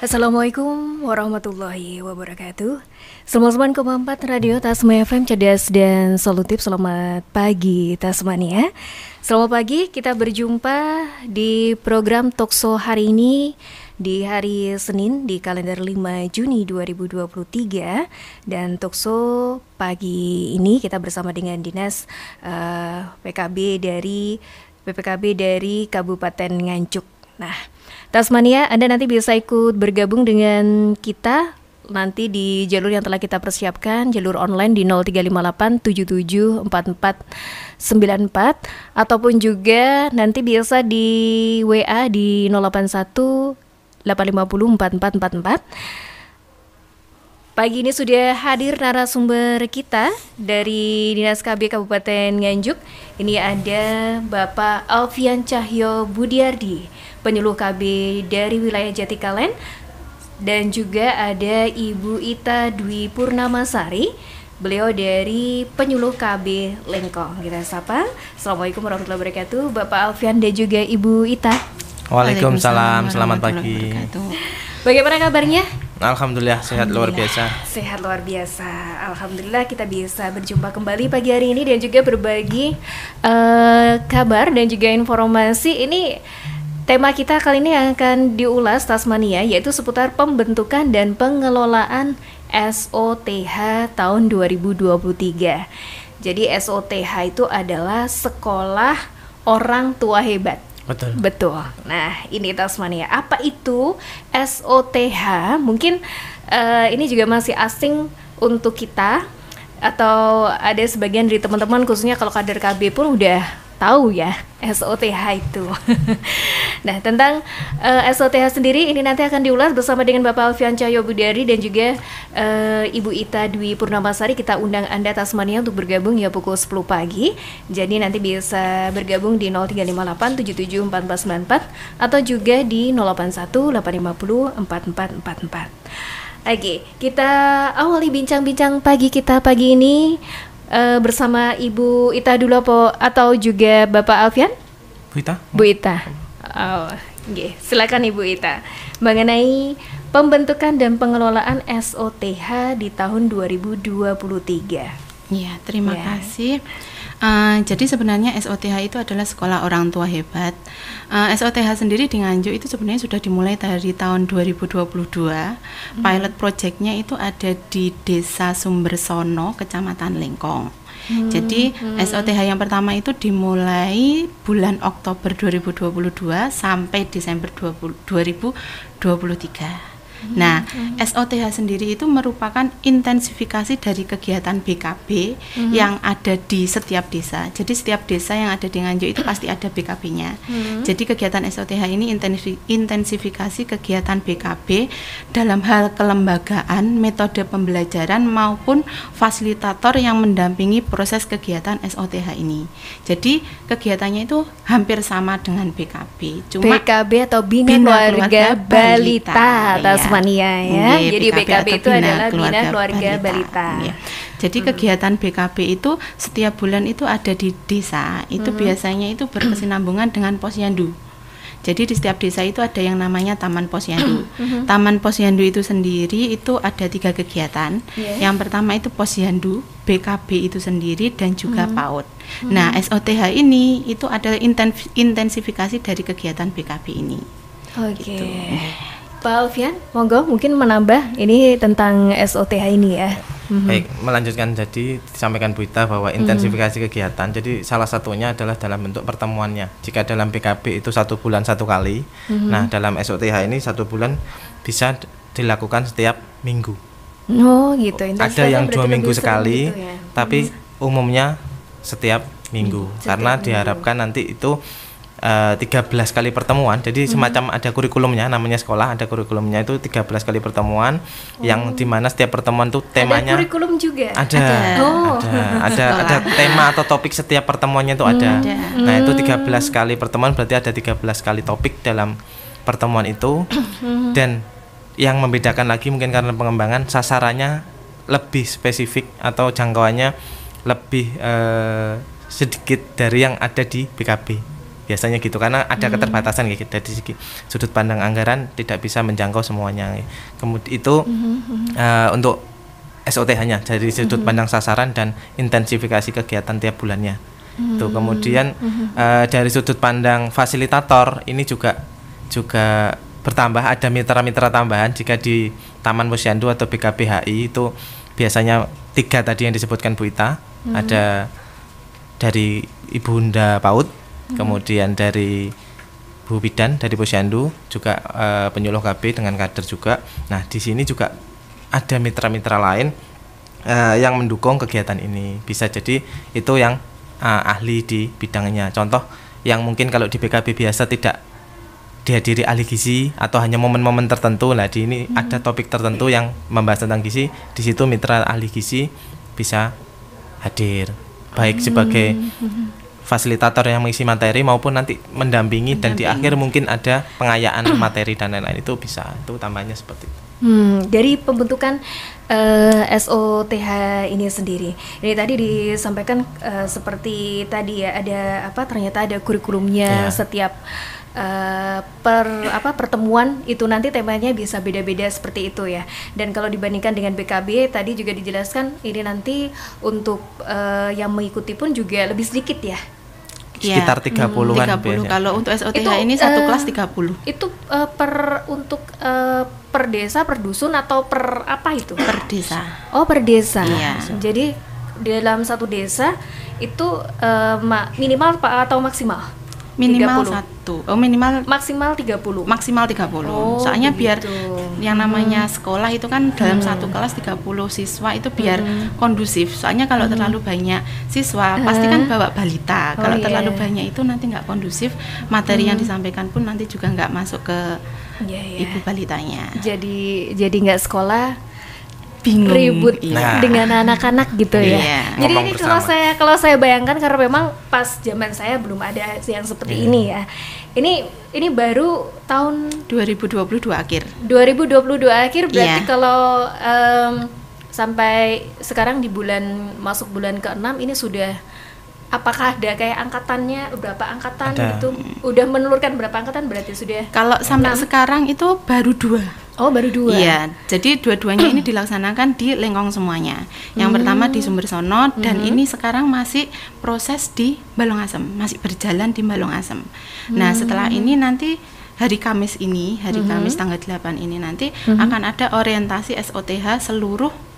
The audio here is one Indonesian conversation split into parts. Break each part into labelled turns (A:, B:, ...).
A: Assalamualaikum warahmatullahi wabarakatuh. Selamat 4 Radio Tasma FM cerdas dan solutif. Selamat pagi Tasmania. Selamat pagi, kita berjumpa di program Talkshow hari ini di hari Senin di kalender 5 Juni 2023. Dan Talkshow pagi ini kita bersama dengan Dinas PPKB dari Kabupaten Nganjuk. Nah, Tasmania, Anda nanti bisa ikut bergabung dengan kita nanti di jalur yang telah kita persiapkan, jalur online di 0358 774494 ataupun juga nanti bisa di WA di 081 850 4444. Pagi ini sudah hadir narasumber kita dari Dinas KB Kabupaten Nganjuk. Ini ada Bapak Alfian Cahyo Budiardi, penyuluh KB dari wilayah Jatikalen, dan juga ada Ibu Ita Dwi Purnamasari, beliau dari penyuluh KB Lengkong. Kita sapa. Assalamualaikum warahmatullahi wabarakatuh, Bapak Alfian dan juga Ibu Ita.
B: Waalaikumsalam, selamat pagi.
A: Bagaimana kabarnya?
B: Alhamdulillah sehat luar biasa.
A: Sehat luar biasa. Alhamdulillah kita bisa berjumpa kembali pagi hari ini dan juga berbagi kabar dan juga informasi. Ini tema kita kali ini yang akan diulas Tasmania, yaitu seputar pembentukan dan pengelolaan SOTH tahun 2023. Jadi SOTH itu adalah Sekolah Orang Tua Hebat. Betul. Nah, ini Tasmania. Apa itu SOTH? Mungkin ini juga masih asing untuk kita, atau ada sebagian dari teman-teman khususnya kalau kader KB pun udah tahu ya SOTH itu. Nah, tentang SOTH sendiri ini nanti akan diulas bersama dengan Bapak Alfian Cahyo Budiardi dan juga Ibu Ita Dwi Purnamasari. Kita undang Anda Tasmania untuk bergabung ya pukul 10 pagi. Jadi nanti bisa bergabung di 0358 774494 atau juga di 081 850 4444. Oke, kita awali bincang-bincang pagi kita pagi ini bersama Ibu Ita dulu atau juga Bapak Alfian? Bu Ita. Oh, okay. Silakan Ibu Ita mengenai pembentukan dan pengelolaan SOTH di tahun 2023.
C: Ya, terima kasih. Jadi sebenarnya SOTH itu adalah Sekolah Orang Tua Hebat. SOTH sendiri di Nganjuk itu sebenarnya sudah dimulai dari tahun 2022. Pilot projectnya itu ada di Desa Sumbersono, Kecamatan Lengkong. Jadi SOTH yang pertama itu dimulai bulan Oktober 2022 sampai Desember 2023. Nah, SOTH sendiri itu merupakan intensifikasi dari kegiatan BKB yang ada di setiap desa. Jadi setiap desa yang ada di Nganjuk itu pasti ada BKB-nya. Jadi kegiatan SOTH ini intensifikasi kegiatan BKB dalam hal kelembagaan, metode pembelajaran maupun fasilitator yang mendampingi proses kegiatan SOTH ini. Jadi kegiatannya itu hampir sama dengan BKB. Cuma
A: BKB atau Bina Keluarga Balita Tasmania ya. Jadi BKB itu adalah Bina Keluarga Balita.
C: Ya. Jadi kegiatan BKB itu setiap bulan itu ada di desa. Itu biasanya itu berkesinambungan dengan Posyandu. Jadi di setiap desa itu ada yang namanya Taman Posyandu. Taman Posyandu itu sendiri itu ada 3 kegiatan. Yang pertama itu Posyandu, BKB itu sendiri, dan juga PAUD. Nah, SOTH ini itu adalah intensifikasi dari kegiatan BKB ini.
A: Oke. Gitu. Pak Alfian, monggo mungkin menambah ini tentang SOTH ini ya.
B: Baik, melanjutkan jadi disampaikan Bu Ita bahwa intensifikasi kegiatan. Jadi salah satunya adalah dalam bentuk pertemuannya. Jika dalam BKB itu 1 bulan 1 kali, nah dalam SOTH ini 1 bulan bisa dilakukan setiap minggu.
A: Oh gitu.
B: Ada yang 2 minggu sekali, gitu ya? Tapi umumnya setiap minggu. Karena diharapkan nanti itu 13 kali pertemuan. Jadi semacam ada kurikulumnya, namanya sekolah ada kurikulumnya, itu 13 kali pertemuan yang dimana setiap pertemuan itu temanya
A: ada kurikulum juga.
B: Ada tema atau topik setiap pertemuannya itu ada. Nah, itu 13 kali pertemuan berarti ada 13 kali topik dalam pertemuan itu. Dan yang membedakan lagi mungkin karena pengembangan sasarannya lebih spesifik atau jangkauannya lebih sedikit dari yang ada di BKB. biasanya gitu, karena ada keterbatasan gitu dari segi sudut pandang anggaran tidak bisa menjangkau semuanya. Kemudian itu untuk SOTH-nya dari sudut pandang sasaran dan intensifikasi kegiatan tiap bulannya. Tuh, kemudian dari sudut pandang fasilitator ini juga bertambah, ada mitra-mitra tambahan. Jika di Taman Posyandu atau BKBHI itu biasanya 3 tadi yang disebutkan Bu Ita, ada dari Ibu Bunda PAUD, kemudian dari Bu Bidan dari Posyandu, juga penyuluh KB dengan kader juga. Nah, di sini juga ada mitra-mitra lain yang mendukung kegiatan ini. Bisa jadi itu yang ahli di bidangnya. Contoh yang mungkin kalau di BKB biasa tidak dihadiri ahli gizi atau hanya momen-momen tertentu, lah di ini ada topik tertentu yang membahas tentang gizi, di situ mitra ahli gizi bisa hadir, baik sebagai fasilitator yang mengisi materi maupun nanti mendampingi. Dan di akhir mungkin ada pengayaan materi dan lain-lain, itu bisa, itu tambahnya seperti itu.
A: Dari pembentukan SOTH ini sendiri, ini tadi disampaikan seperti tadi ya, ada ternyata ada kurikulumnya, setiap pertemuan itu nanti temanya bisa beda-beda seperti itu ya. Dan kalau dibandingkan dengan BKB tadi juga dijelaskan, ini nanti untuk yang mengikuti pun juga lebih sedikit ya,
B: sekitar 30-an
C: 30. Kalau untuk SOTH itu, ini satu kelas 30.
A: Itu per desa, per dusun, atau per apa itu?
C: Per desa.
A: Oh, per desa.
C: Iya.
A: Jadi dalam satu desa itu minimal atau maksimal?
C: Minimal
A: 30.
C: 1. Oh, minimal
A: maksimal 30.
C: Maksimal 30.
A: Oh,
C: soalnya
A: begitu.
C: Biar yang namanya sekolah itu kan dalam satu kelas 30 siswa itu biar kondusif. Soalnya kalau terlalu banyak siswa pasti kan bawa balita. Kalau terlalu banyak itu nanti nggak kondusif. Materi yang disampaikan pun nanti juga nggak masuk ke ibu balitanya.
A: Jadi nggak sekolah
C: bingung,
A: ribut dengan anak-anak gitu ya. Jadi ini kalau saya bayangkan, karena memang pas zaman saya belum ada yang seperti ini ya. Ini baru tahun
C: 2022 akhir.
A: 2022 akhir berarti kalau sampai sekarang masuk bulan ke-6 ini sudah, apakah ada kayak angkatannya, berapa angkatan gitu? Udah menelurkan berapa angkatan berarti sudah?
C: Kalau sampai sekarang itu baru 2.
A: Oh, baru 2.
C: Iya, jadi dua-duanya ini dilaksanakan di Lengkong semuanya. Yang pertama di Sumbersono, dan ini sekarang masih proses di Balongasem, masih berjalan di Balongasem. Nah, setelah ini nanti hari Kamis tanggal 8 ini nanti akan ada orientasi SOTH seluruh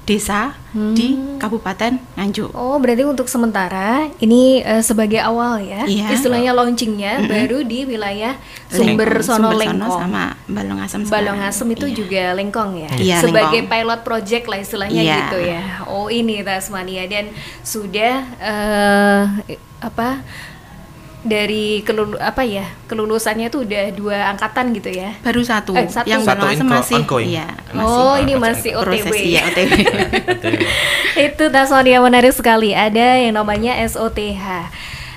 C: desa di Kabupaten Nganjuk. Oh,
A: berarti untuk sementara ini sebagai awal ya, istilahnya launchingnya baru di wilayah Sumbersono Lengkong
C: sama Balongasem.
A: Balongasem itu juga Lengkong ya,
C: Lengkong.
A: sebagai pilot project lah istilahnya gitu ya. Oh, ini Tasmania, dan sudah dari kelulusannya tuh udah 2 angkatan gitu ya.
C: Baru satu. Yang
B: Balongasem
C: masih
A: ini masih OTW.
C: OTW.
A: Itu Tasmania menarik sekali, ada yang namanya SOTH.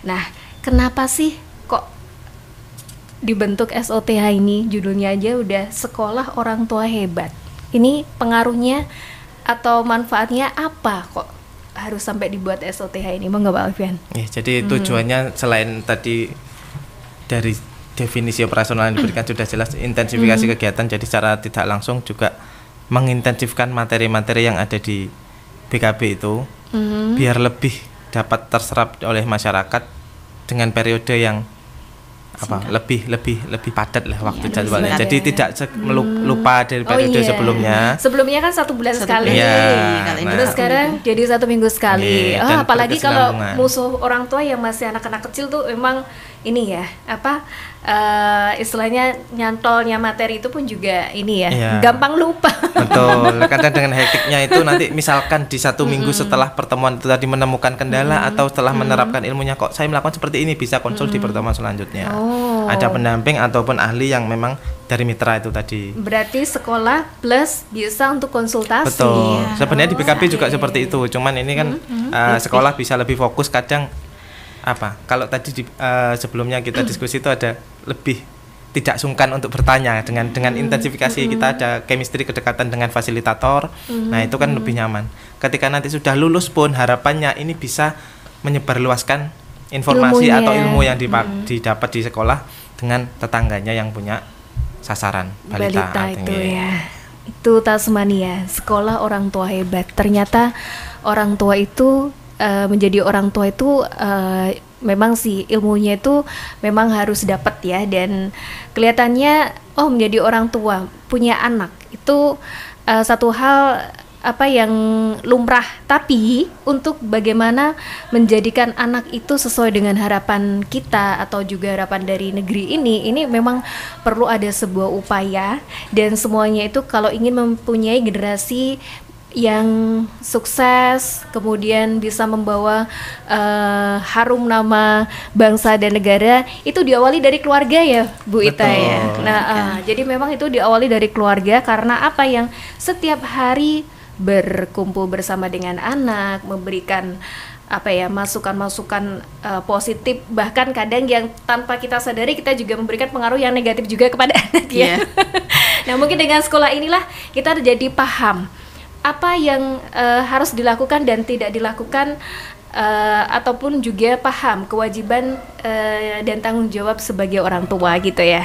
A: Nah, kenapa sih kok dibentuk SOTH ini? Judulnya aja udah Sekolah Orang Tua Hebat. Ini pengaruhnya atau manfaatnya apa kok harus sampai dibuat SOTH ini? Mau nggak Pak Alfian?
B: Jadi tujuannya selain tadi dari definisi operasional yang diberikan sudah jelas, intensifikasi kegiatan, jadi secara tidak langsung juga mengintensifkan materi-materi yang ada di BKB itu biar lebih dapat terserap oleh masyarakat dengan periode yang lebih padat lah waktu jadwalnya. Jadi tidak lupa dari periode sebelumnya.
A: Sebelumnya kan 1 bulan sekali. Terus sekarang jadi 1 minggu sekali. Apalagi kalau musuh orang tua yang masih anak-anak kecil tuh memang ini ya, istilahnya nyantolnya materi itu pun juga ini ya, gampang lupa.
B: Betul. Kadang dengan hektiknya itu nanti misalkan di 1 minggu setelah pertemuan itu tadi menemukan kendala atau setelah menerapkan ilmunya, kok saya melakukan seperti ini, bisa konsul di pertemuan selanjutnya. Ada pendamping ataupun ahli yang memang dari mitra itu tadi. Berarti sekolah plus bisa untuk konsultasi. Betul. Sebenarnya di BKB juga seperti itu. Cuman ini kan sekolah bisa lebih fokus kadang kalau tadi sebelumnya kita diskusi itu ada lebih tidak sungkan untuk bertanya dengan intensifikasi kita ada chemistry kedekatan dengan fasilitator. Nah, itu kan lebih nyaman. Ketika nanti sudah lulus pun harapannya ini bisa menyebarluaskan informasi
A: Ilmunya.
B: atau ilmu yang didapat di sekolah dengan tetangganya yang punya sasaran balita
A: itu
B: artinya.
A: ya. Itu Tasmania, sekolah orang tua hebat. Ternyata orang tua itu menjadi orang tua itu memang sih ilmunya itu memang harus dapat ya, dan kelihatannya menjadi orang tua punya anak itu satu hal apa yang lumrah, tapi untuk bagaimana menjadikan anak itu sesuai dengan harapan kita atau juga harapan dari negeri ini memang perlu ada sebuah upaya, dan semuanya itu kalau ingin mempunyai generasi yang sukses, kemudian bisa membawa harum nama bangsa dan negara, itu diawali dari keluarga ya Bu Ita ya. Nah, jadi memang itu diawali dari keluarga, karena apa yang setiap hari berkumpul bersama dengan anak, memberikan masukan-masukan positif, bahkan kadang yang tanpa kita sadari kita juga memberikan pengaruh yang negatif juga kepada anak ya. Nah, mungkin dengan sekolah inilah kita jadi paham apa yang harus dilakukan dan tidak dilakukan, ataupun juga paham kewajiban dan tanggung jawab sebagai orang tua gitu ya.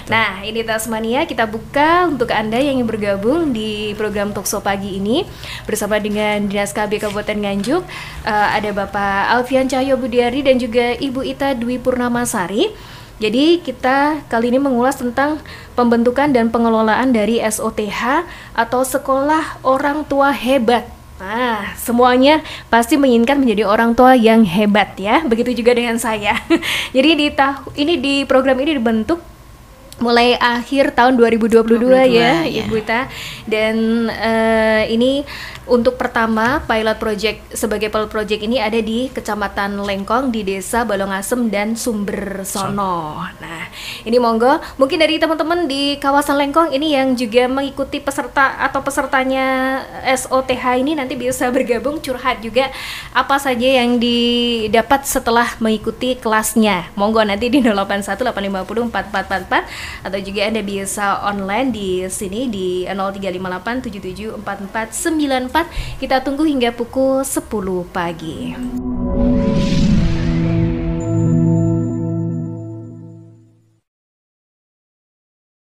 A: Nah, ini Tasmania kita buka untuk Anda yang ingin bergabung di program Talkshow pagi ini bersama dengan Dinas KB Kabupaten Nganjuk. Ada Bapak Alfian Cahyo Budiari dan juga Ibu Ita Dwi Purnamasari. Jadi kita kali ini mengulas tentang pembentukan dan pengelolaan dari SOTH atau Sekolah Orang Tua Hebat. Nah, semuanya pasti menginginkan menjadi orang tua yang hebat ya. Begitu juga dengan saya. Jadi di program ini dibentuk mulai akhir tahun 2022 ya, Ibu Ita. Dan ini untuk pertama sebagai pilot project ini ada di Kecamatan Lengkong di Desa Balongasem dan Sumbersono. Nah, ini monggo mungkin dari teman-teman di kawasan Lengkong ini yang juga mengikuti pesertanya SOTH ini nanti bisa bergabung curhat juga apa saja yang didapat setelah mengikuti kelasnya. Monggo nanti di 0818504444 atau juga Anda bisa online di sini di 0358774494. Kita tunggu hingga pukul 10 pagi.